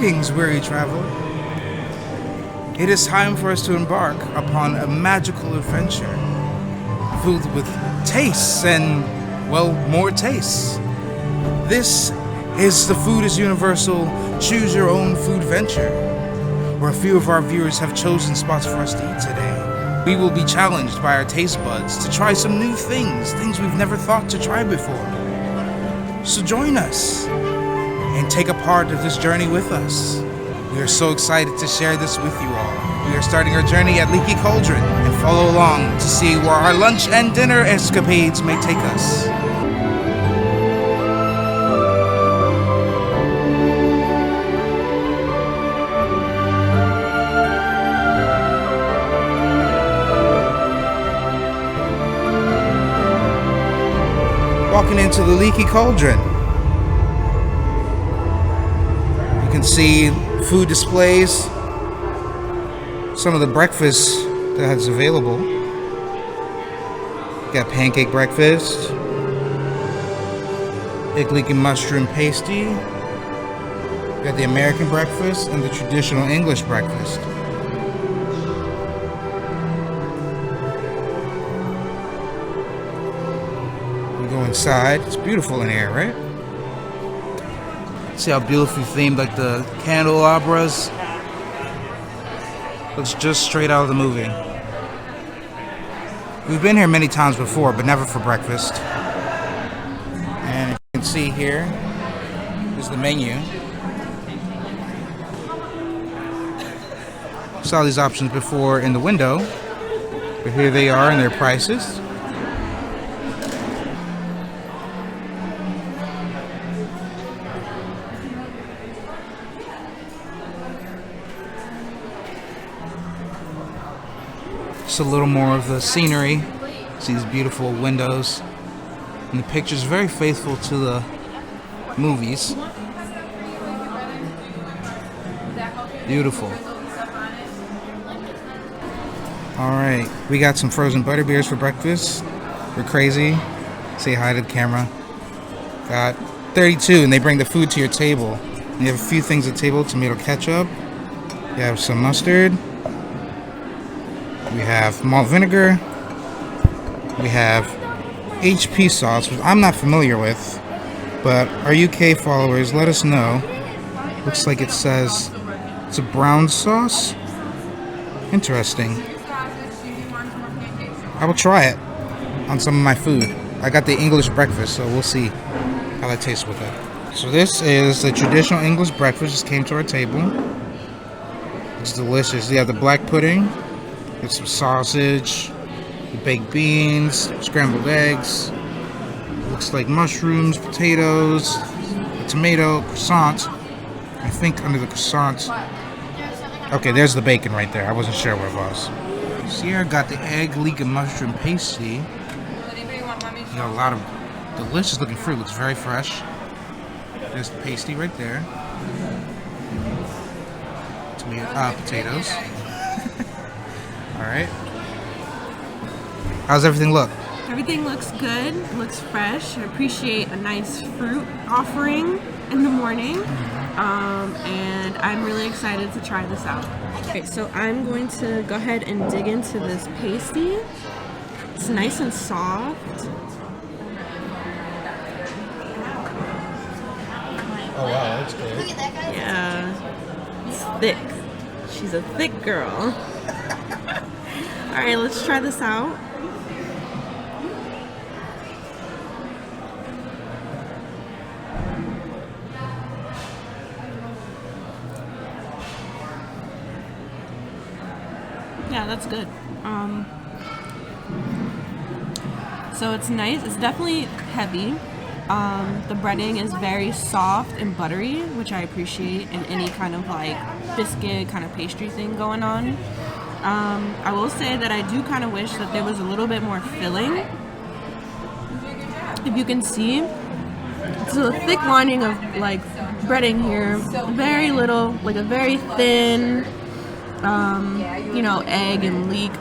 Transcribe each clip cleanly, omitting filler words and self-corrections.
Greetings, weary traveler. It is time for us to embark upon a magical adventure filled with tastes and, well, more tastes. This is the Food is Universal Choose Your Own Food Venture, where a few of our viewers have chosen spots for us to eat today. We will be challenged by our taste buds to try some new things we've never thought to try before. So join us and take a part of this journey with us. We are so excited to share this with you all. We are starting our journey at Leaky Cauldron and follow along to see where our lunch and dinner escapades may take us. Walking into the Leaky Cauldron, you can see food displays, some of the breakfast that's available. Got pancake breakfast, egg leek and mushroom pasty. Got the American breakfast and the traditional English breakfast. Go inside. It's beautiful in here, right? See how beautifully themed, like the candelabras. Looks just straight out of the movie. We've been here many times before, but never for breakfast. And you can see here is the menu. Saw these options before in the window, but here they are and their prices. Just a little more of the scenery. See these beautiful windows. And the picture's very faithful to the movies. Beautiful. Alright, we got some frozen butterbeers for breakfast. We're crazy. Say hi to the camera. Got 32, and they bring the food to your table. And you have a few things at the table. Tomato ketchup. You have some mustard. We have malt vinegar. We have HP sauce, which I'm not familiar with, but our UK followers, let us know. Looks like it says it's a brown sauce. Interesting. I will try it on some of my food. I got the English breakfast, so we'll see how that tastes with it. So this is the traditional English breakfast. Just came to our table. It's delicious. You have the black pudding. It's some sausage, the baked beans, scrambled eggs. Looks like mushrooms, potatoes, a tomato, croissant. I think under the croissant. Okay, there's the bacon right there. I wasn't sure what it was. So here I got the egg leek and mushroom pasty. You got a lot of delicious looking fruit. Looks very fresh. There's the pasty right there. Potatoes. Alright. How's everything look? Everything looks good. It looks fresh. I appreciate a nice fruit offering in the morning. And I'm really excited to try this out. Okay, so I'm going to go ahead and dig into this pasty. It's nice and soft. Oh wow, that's good. Yeah. It's thick. She's a thick girl. Alright, let's try this out. Yeah, that's good. So it's nice. It's definitely heavy. The breading is very soft and buttery, which I appreciate in any kind of like biscuit kind of pastry thing going on. I will say that I do kind of wish that there was a little bit more filling. If you can see, it's a thick lining of like breading here, very little, like a very thin, you know, egg and leek.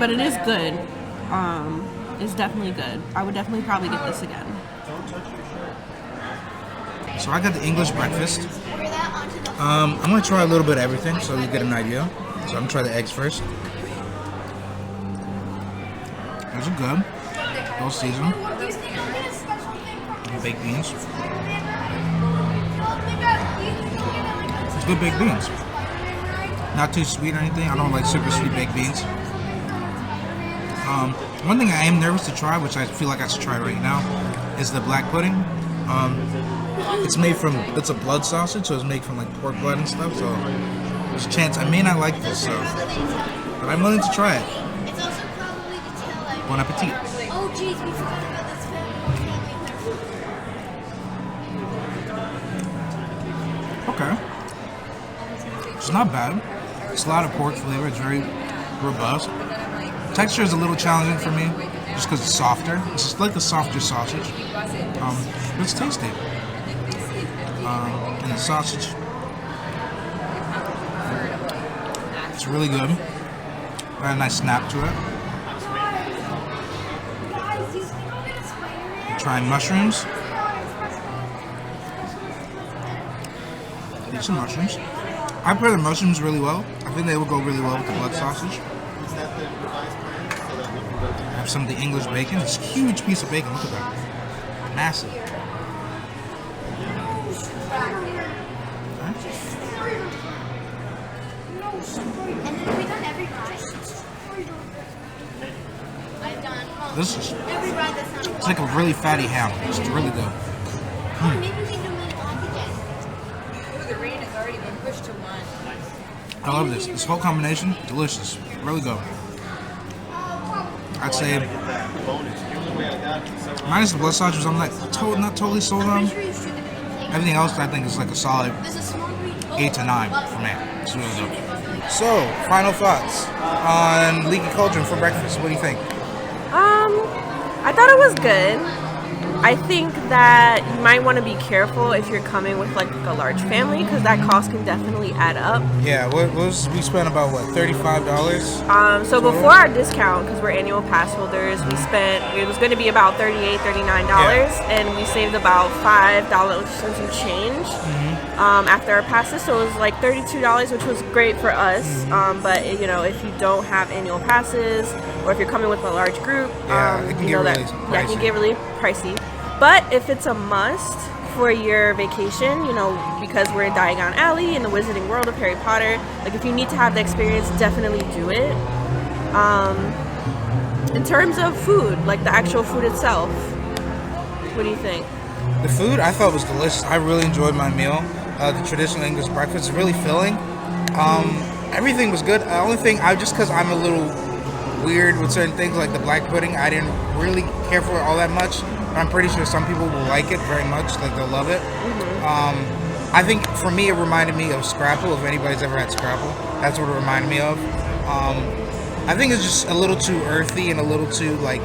But it is good. It's definitely good. I would definitely probably get this again. So I got the English breakfast. I'm gonna try a little bit of everything so you get an idea. So I'm gonna try the eggs first. Those are good. Well seasoned. Baked beans. It's good baked beans. Not too sweet or anything. I don't like super sweet baked beans. One thing I am nervous to try, which I feel like I should try right now, is the black pudding. It's a blood sausage, so it's made from like pork blood and stuff. So there's a chance I may not like this, but I'm willing to try it. Bon appetit. Oh, geez, we forgot about this family. Okay. It's not bad. It's a lot of pork flavor. It's very robust. Texture is a little challenging for me, just because it's softer. It's just like a softer sausage. But it's tasty. And the sausage, it's really good. Got a nice snap to it. Trying mushrooms. Eat some mushrooms. I pair the mushrooms really well. I think they will go really well with the blood sausage. I have some of the English bacon. It's a huge piece of bacon. Look at that. Massive. This is, it's like a really fatty ham. It's really good. The rain has already been pushed to 1. I love this. This whole combination, delicious. Really good. I'd say, minus the blood sausage, I'm not totally sold on. Everything else I think is like a solid 8 to 9 for me. It's really good. So, final thoughts on Leaky Cauldron for breakfast. What do you think? I thought it was good. I think that you might want to be careful if you're coming with like a large family, because that cost can definitely add up. Yeah, we spent about what, $35? So before our discount, because we're annual pass holders, it was going to be about $38, $39, and we saved about $5 and some change after our passes. So it was like $32, which was great for us. But if you don't have annual passes, or if you're coming with a large group, it can get really pricey. Yeah, it can get really pricey. But if it's a must for your vacation, because we're in Diagon Alley in the Wizarding World of Harry Potter, like if you need to have the experience, definitely do it. In terms of food, like the actual food itself, what do you think? The food I thought was delicious. I really enjoyed my meal. The traditional English breakfast is really filling. Everything was good. The only thing, just because I'm a little weird with certain things like the black pudding, I didn't really care for it all that much. But I'm pretty sure some people will like it very much, like they'll love it. I think for me it reminded me of Scrapple. If anybody's ever had Scrapple, that's what it reminded me of. I think it's just a little too earthy and a little too like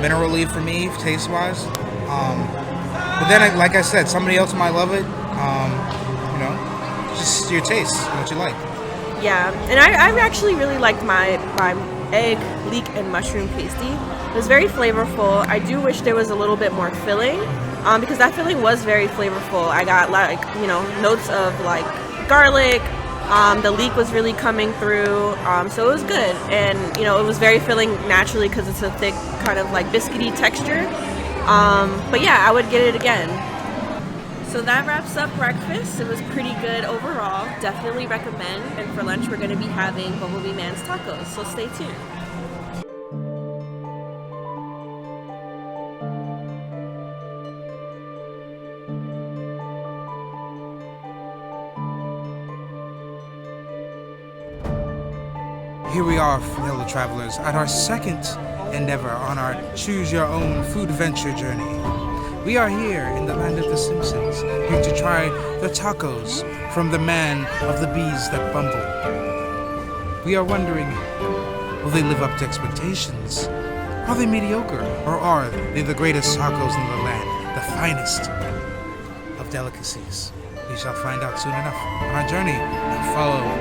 minerally for me, taste wise. But then, like I said, somebody else might love it. Just your taste and what you like. Yeah, and I actually really liked my egg, leek, and mushroom pasty. It was very flavorful. I do wish there was a little bit more filling, because that filling was very flavorful. I got notes of like garlic. The leek was really coming through, so it was good, and it was very filling naturally because it's a thick kind of like biscuity texture. But yeah, I would get it again. So that wraps up breakfast. It was pretty good overall. Definitely recommend. And for lunch, we're going to be having Bumblebee Man's tacos. So stay tuned. Here we are, fellow travelers, at our second endeavor on our Choose Your Own Food Venture journey. We are here in the land of the Simpsons, here to try the tacos from the man of the bees that bumble. We are wondering, will they live up to expectations? Are they mediocre, or are they the greatest tacos in the land, the finest of delicacies? We shall find out soon enough on our journey. Follow me.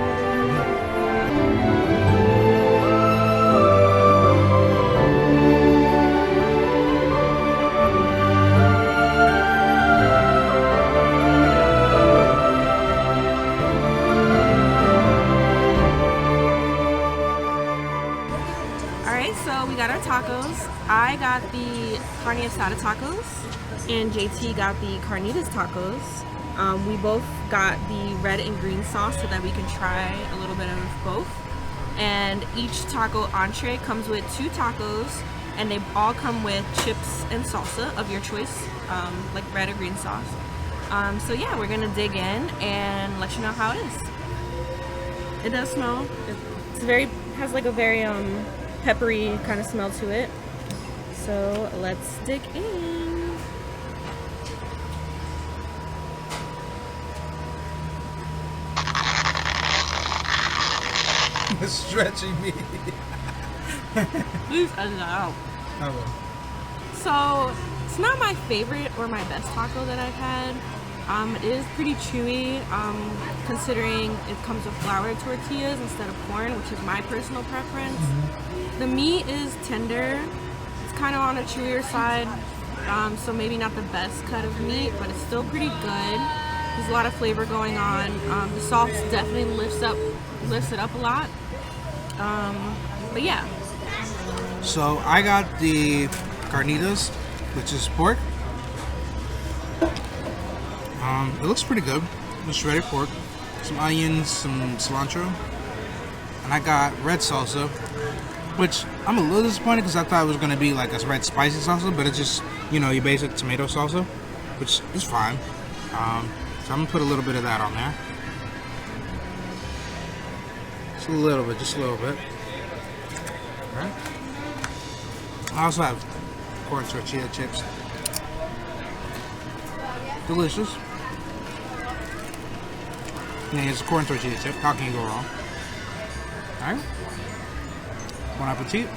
got our tacos. I got the carne asada tacos, and JT got the carnitas tacos. We both got the red and green sauce so that we can try a little bit of both. And each taco entree comes with 2 tacos, and they all come with chips and salsa of your choice, like red or green sauce. So yeah, we're gonna dig in and let you know how it is. It does smell. Has like a very peppery kind of smell to it. So let's dig in. It's stretching me. Please edit that out. I will. So it's not my favorite or my best taco that I've had. It is pretty chewy, considering it comes with flour tortillas instead of corn, which is my personal preference. The meat is tender. It's kind of on the chewier side, so maybe not the best cut of meat, but it's still pretty good. There's a lot of flavor going on. The sauce definitely lifts it up a lot. But yeah. So I got the carnitas, which is pork. It looks pretty good. It's shredded pork, some onions, some cilantro, and I got red salsa, which I'm a little disappointed because I thought it was going to be like a red spicy salsa, but it's just, you know, your basic tomato salsa, which is fine. So I'm going to put a little bit of that on there. Just a little bit. Alright. I also have corn tortilla chips. Delicious. Yeah, it's a corn tortilla chip. How can you go wrong? Alright. Bon appetit.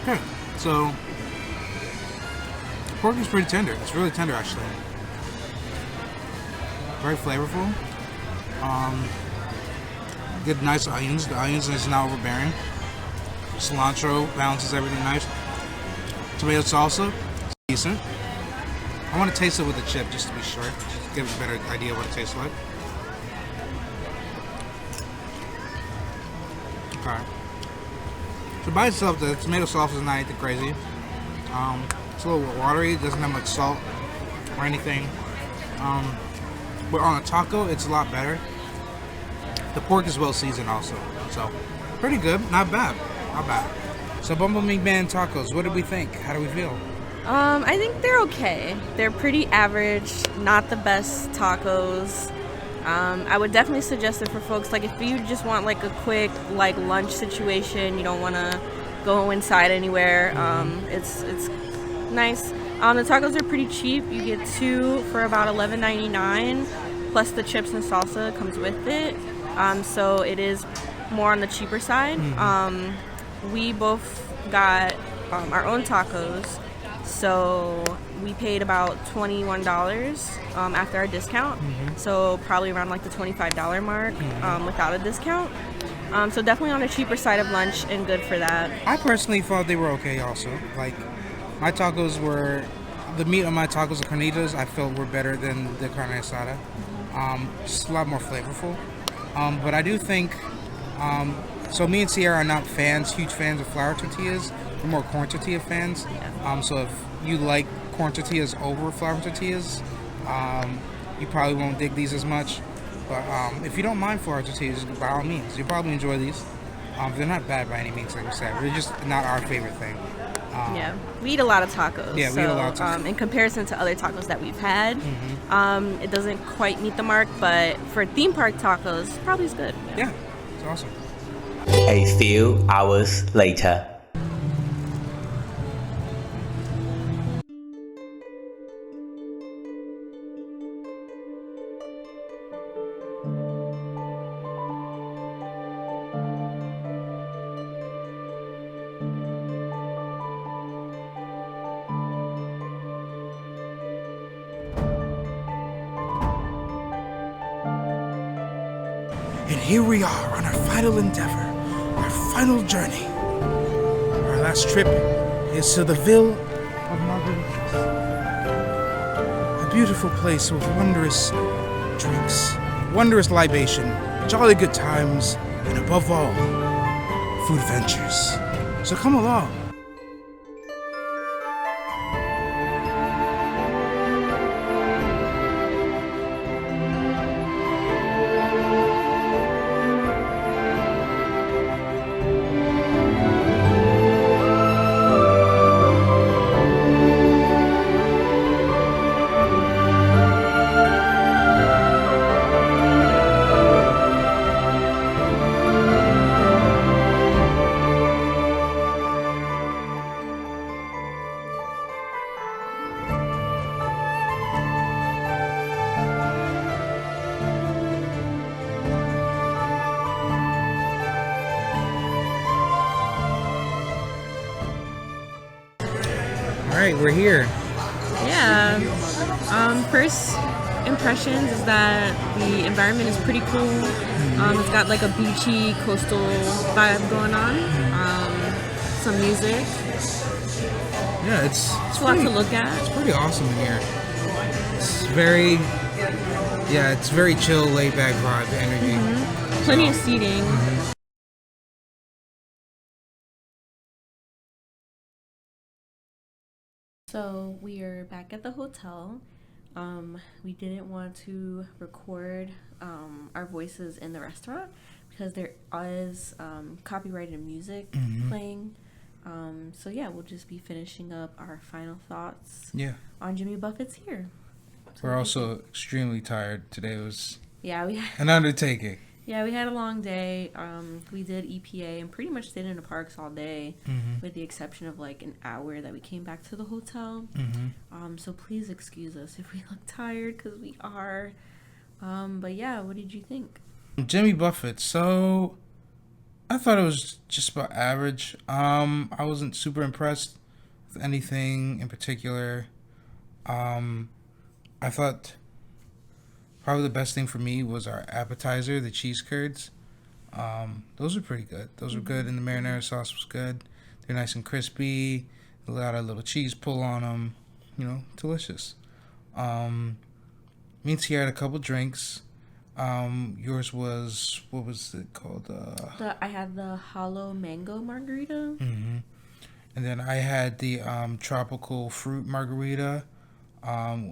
Okay, so the pork is pretty tender. It's really tender actually. Very flavorful. Good nice onions. The onions is not overbearing. Cilantro balances everything nice. Tomato salsa, it's decent. I want to taste it with a chip just to be sure. Just give a better idea of what it tastes like. Okay. So by itself, the tomato sauce is not anything crazy. It's a little watery. It doesn't have much salt or anything. But on a taco, it's a lot better. The pork is well seasoned also. So pretty good. Not bad. Not bad. So Bumblebee Man tacos, what did we think? How do we feel? I think they're okay. They're pretty average, not the best tacos. I would definitely suggest it for folks, like if you just want like a quick like lunch situation, you don't want to go inside anywhere, it's nice. The tacos are pretty cheap. You get 2 for about $11.99, plus the chips and salsa comes with it. So it is more on the cheaper side. We both got our own tacos, so we paid about $21 after our discount, so probably around like the $25 mark without a discount. So definitely on the cheaper side of lunch and good for that. I personally thought they were okay also. Like my tacos were, the meat on my tacos, the carnitas, I felt were better than the carne asada. Just a lot more flavorful. But I do think, so me and Sierra are not huge fans of flour tortillas. We're more corn tortilla fans. So if you like corn tortillas over flour tortillas, you probably won't dig these as much. But if you don't mind flour tortillas, by all means, you'll probably enjoy these. They're not bad by any means, like we said. They're just not our favorite thing. Yeah, we eat a lot of tacos. Yeah, we eat a lot of tacos. In comparison to other tacos that we've had, it doesn't quite meet the mark, but for theme park tacos, probably is good. Yeah, it's awesome. A few hours later. And here we are on our final endeavor, our final journey. Our last trip is to the Ville of Marguerite. A beautiful place with wondrous drinks, wondrous libation, jolly good times, and above all, food ventures. So come along. All right, we're here. Yeah. First impressions is that the environment is pretty cool. It's got like a beachy coastal vibe going on. Some music. Yeah, it's a lot to look at. It's pretty awesome in here. It's very chill, laid back vibe, energy. Plenty of seating. So we are back at the hotel. We didn't want to record our voices in the restaurant because there is copyrighted music playing. So yeah, we'll just be finishing up our final thoughts on Jimmy Buffett's here. We're also extremely tired. Today was an undertaking. Yeah, we had a long day. We did EPA and pretty much stayed in the parks all day, with the exception of like an hour that we came back to the hotel. So please excuse us if we look tired, because we are. But yeah, what did you think? Jimmy Buffett. So I thought it was just about average. I wasn't super impressed with anything in particular. I thought probably the best thing for me was our appetizer, the cheese curds. Those were pretty good. Those were good, and the marinara sauce was good. They're nice and crispy. A lot of little cheese pull on them. Delicious. Me and Tia had a couple drinks. Yours was, what was it called? I had the hollow mango margarita. And then I had the tropical fruit margarita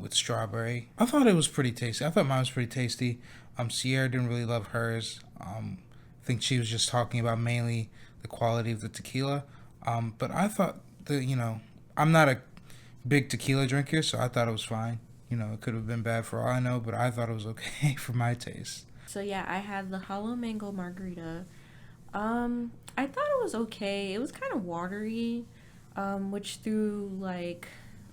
with strawberry. I thought it was pretty tasty. I thought mine was pretty tasty. Sierra didn't really love hers. I think she was just talking about mainly the quality of the tequila. But I thought I'm not a big tequila drinker, so I thought it was fine. It could have been bad for all I know, but I thought it was okay for my taste. So yeah, I had the hollow mango margarita. I thought it was okay. It was kind of watery, which through like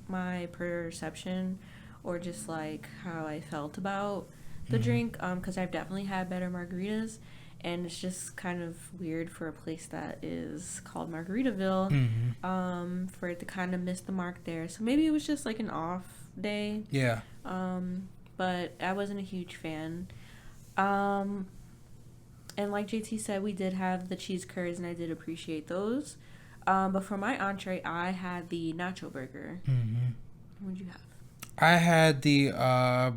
my perception or just like how I felt about the drink, because I've definitely had better margaritas, and it's just kind of weird for a place that is called Margaritaville, for it to kind of miss the mark there. So maybe it was just like an off day. Yeah. But I wasn't a huge fan. And like JT said, we did have the cheese curds, and I did appreciate those. But for my entree, I had the nacho burger. What did you have? I had the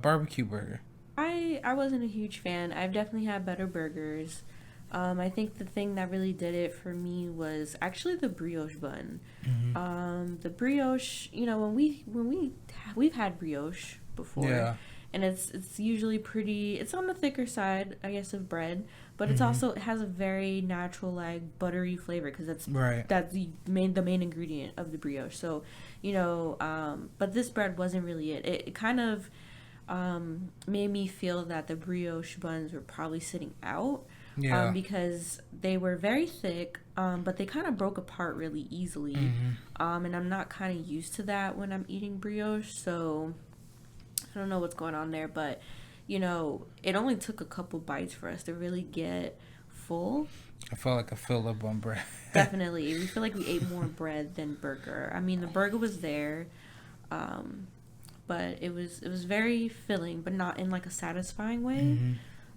barbecue burger. I wasn't a huge fan. I've definitely had better burgers. I think the thing that really did it for me was actually the brioche bun. The brioche, we've had brioche before, and it's usually pretty. It's on the thicker side, I guess, of bread, but it's also, it has a very natural like buttery flavor, because that's the main ingredient of the brioche. So but this bread wasn't really it. It kind of made me feel that the brioche buns were probably sitting out. Because they were very thick, but they kind of broke apart really easily. And I'm not kind of used to that when I'm eating brioche, so I don't know what's going on there. But, it only took a couple bites for us to really get full. I felt like I filled up on bread. Definitely. We feel like we ate more bread than burger. I mean, the burger was there, but it was very filling, but not in like a satisfying way.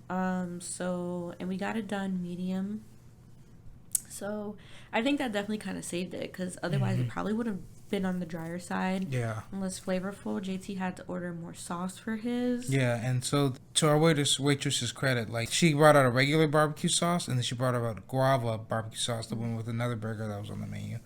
And we got it done medium. So I think that definitely kind of saved it, because otherwise it probably would have been on the drier side. Yeah. And less flavorful. JT had to order more sauce for his. Yeah, and so to our waitress's credit, like she brought out a regular barbecue sauce, and then she brought out a guava barbecue sauce, the one with another burger that was on the menu.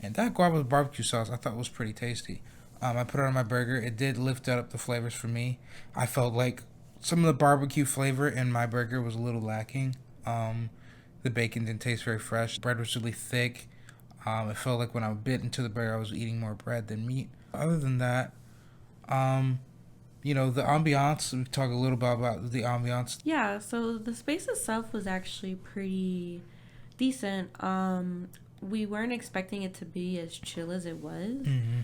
And that guava barbecue sauce I thought was pretty tasty. I put it on my burger. It did lift up the flavors for me. I felt like some of the barbecue flavor in my burger was a little lacking. The bacon didn't taste very fresh. The bread was really thick. It felt like when I bit into the burger, I was eating more bread than meat. Other than that, the ambiance, we talk a little bit about the ambiance. Yeah, so the space itself was actually pretty decent. We weren't expecting it to be as chill as it was. Mm-hmm.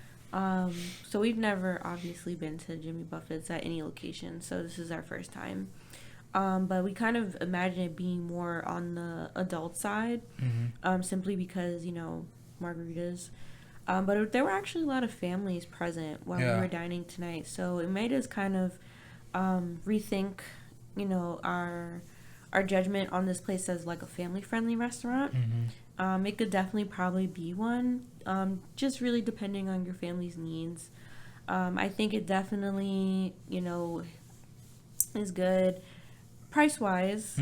So we've never obviously been to Jimmy Buffett's at any location, so this is our first time. But we kind of imagine it being more on the adult side, simply because, margaritas. But there were actually a lot of families present while we were dining tonight, so it made us kind of rethink, our judgment on this place as like a family-friendly restaurant. It could definitely probably be one, just really depending on your family's needs. I think it definitely, is good price-wise,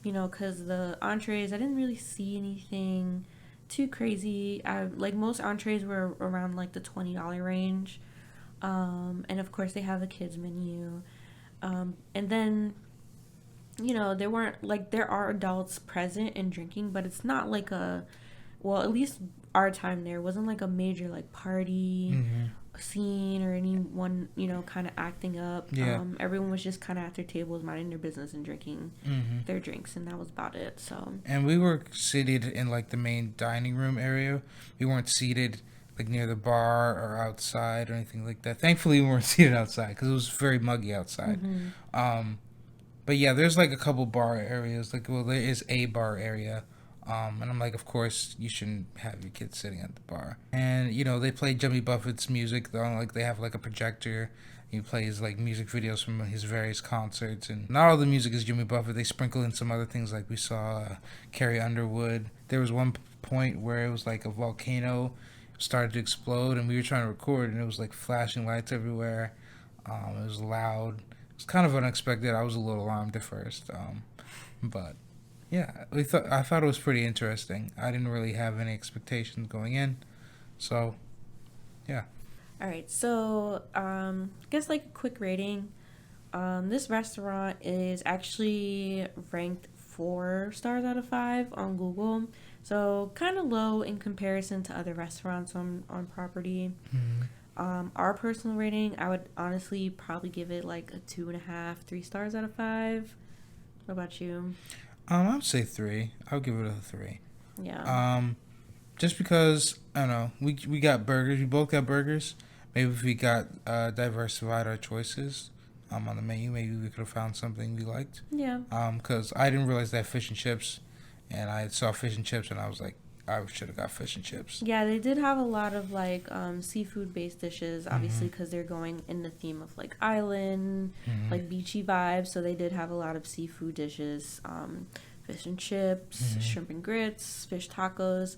because the entrees, I didn't really see anything too crazy. Most entrees were around like the $20 range, and of course they have a kids menu, and then there are adults present and drinking, but it's not like at least our time there wasn't like a major like party scene or anyone kind of acting up. Everyone was just kind of at their tables minding their business and drinking their drinks, and that was about it. So, and we were seated in like the main dining room area. We weren't seated like near the bar or outside or anything like that. Thankfully we weren't seated outside because it was very muggy outside. But yeah, there's like a couple bar areas. There is a bar area. And I'm like, of course, you shouldn't have your kids sitting at the bar. And, they play Jimmy Buffett's music. They have like a projector. He plays like music videos from his various concerts. And not all the music is Jimmy Buffett. They sprinkle in some other things, like we saw Carrie Underwood. There was one point where it was like a volcano started to explode, and we were trying to record, and it was like flashing lights everywhere. It was loud. It was kind of unexpected. I was a little alarmed at first. But yeah, I thought it was pretty interesting. I didn't really have any expectations going in, so yeah. All right, so I guess like a quick rating. This restaurant is actually ranked 4 stars out of 5 on Google, so kind of low in comparison to other restaurants on property. Our personal rating, I would honestly probably give it like a 2.5, 3 stars out of 5. What about you? I would say 3. I would give it a 3. Yeah. Just because, I don't know, we got burgers. We both got burgers. Maybe if we got diversified our choices on the menu, maybe we could have found something we liked. Yeah. Because I didn't realize they had fish and chips, and I saw fish and chips, and I was like, I should have got fish and chips. Yeah, they did have a lot of like seafood-based dishes, obviously, because they're going in the theme of like island, like beachy vibes. So they did have a lot of seafood dishes, fish and chips, shrimp and grits, fish tacos.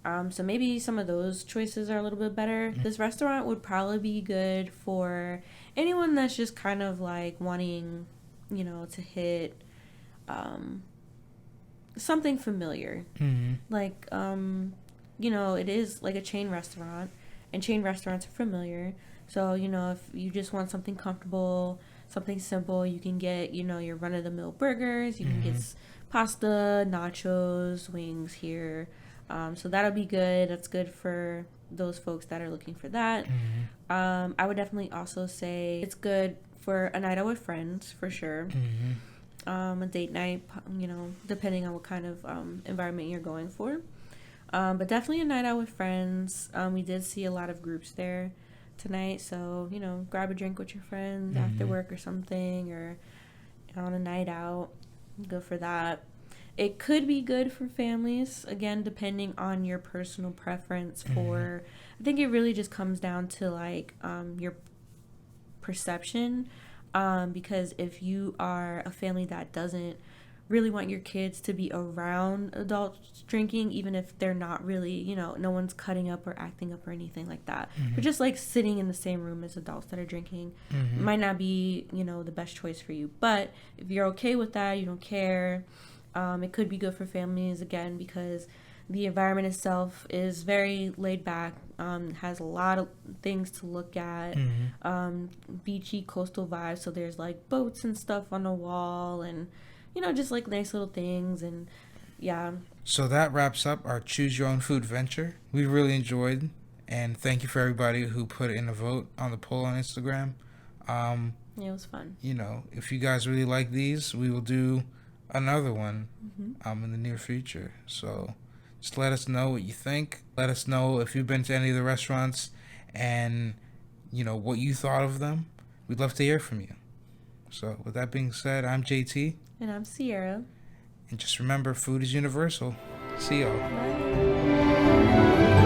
So maybe some of those choices are a little bit better. This restaurant would probably be good for anyone that's just kind of like wanting, to hit something familiar. Like, it is like a chain restaurant, and chain restaurants are familiar. So, if you just want something comfortable, something simple, you can get, your run-of-the-mill burgers. You can get pasta, nachos, wings here. So that'll be good. That's good for those folks that are looking for that. I would definitely also say it's good for a night out with friends, for sure. A date night, depending on what kind of environment you're going for. But definitely a night out with friends. We did see a lot of groups there tonight, so, grab a drink with your friends after work or something, or on a night out. Go for that. It could be good for families, again, depending on your personal preference for, I think it really just comes down to, like, your perception, because if you are a family that doesn't really want your kids to be around adults drinking, even if they're not really, you know, no one's cutting up or acting up or anything like that. But just like sitting in the same room as adults that are drinking might not be, you know, the best choice for you. But if you're okay with that, you don't care, it could be good for families again, because the environment itself is very laid back, has a lot of things to look at, beachy coastal vibes. So there's like boats and stuff on the wall, and you know, just like nice little things. And yeah. So that wraps up our Choose Your Own Food venture. We really enjoyed, and thank you for everybody who put in a vote on the poll on Instagram. Yeah, it was fun. You know, if you guys really like these, we will do another one in the near future. So just let us know what you think. Let us know if you've been to any of the restaurants and, you know, what you thought of them. We'd love to hear from you. So with that being said, I'm JT. And I'm Sierra. And just remember, food is universal. See y'all. Bye.